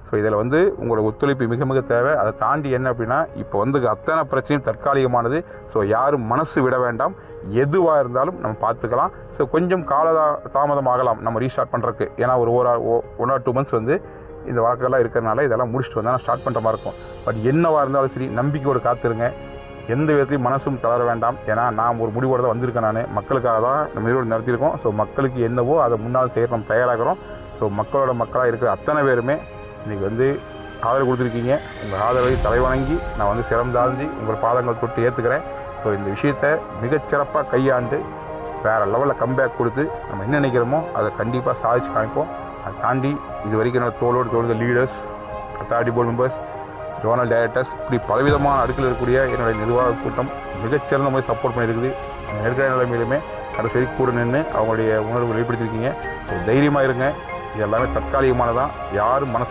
So இதில் வந்து உங்களோட ஒத்துழைப்பு மிக மிக தேவை. அதை தாண்டி என்ன அப்படின்னா, இப்போ வந்து அத்தனை பிரச்சனையும் தற்காலிகமானது. ஸோ யாரும் மனசு விட வேண்டாம். எதுவாக இருந்தாலும் நம்ம பார்த்துக்கலாம். ஸோ கொஞ்சம் தாமதம் ஆகலாம் நம்ம ரீஸ்டார்ட் பண்ணுறதுக்கு. ஏன்னா ஒரு 1 or 2 months வந்து இந்த வழக்கெல்லாம் இருக்கிறனால இதெல்லாம் முடிச்சுட்டு வந்தால் நான் ஸ்டார்ட் பண்ணுற மாதிரி இருக்கும். பட் என்னவாக இருந்தாலும் சரி, நம்பிக்கையோடு காத்துருங்க. எந்த விதத்துலையும் மனசும் தளர வேண்டாம். ஏன்னா நான் ஒரு முடிவோடு தான் வந்திருக்கேன். நான் மக்களுக்காக தான் நம்ம நிறுவனம் நடத்தியிருக்கோம். ஸோ மக்களுக்கு என்னவோ அதை முன்னால் செய்ய நம்ம தயாராகிறோம். ஸோ மக்களாக இருக்கிற அத்தனை பேருமே இன்றைக்கி வந்து ஆதரவு கொடுத்துருக்கீங்க. உங்கள் ஆதரவை தலைவணங்கி நான் வந்து சிறந்தாழ்ந்து உங்கள் பாதங்கள் தொட்டு ஏற்றுக்கிறேன். ஸோ இந்த விஷயத்தை மிகச்சிறப்பாக கையாண்டு வேறு லெவலில் கம்பேக் கொடுத்து நம்ம என்ன நினைக்கிறோமோ அதை கண்டிப்பாக சாதிச்சு காமிப்போம். அதை தாண்டி இது வரைக்கும் என்னோட தோளோடு leaders, authority board members, zonal directors, இப்படி பலவிதமான அடுக்கில் இருக்கக்கூடிய என்னுடைய நிர்வாக கூட்டம் மிகச்சிறந்த முறை சப்போர்ட் பண்ணியிருக்குது. நெருக்கடி நிலைமையிலுமே கடைசி கூட நின்று அவங்களுடைய உணர்வு வெளிப்படுத்தியிருக்கீங்க. ஸோ தைரியமாக இருங்க. இது எல்லாமே தற்காலிகமானதான். யாரும் மனசு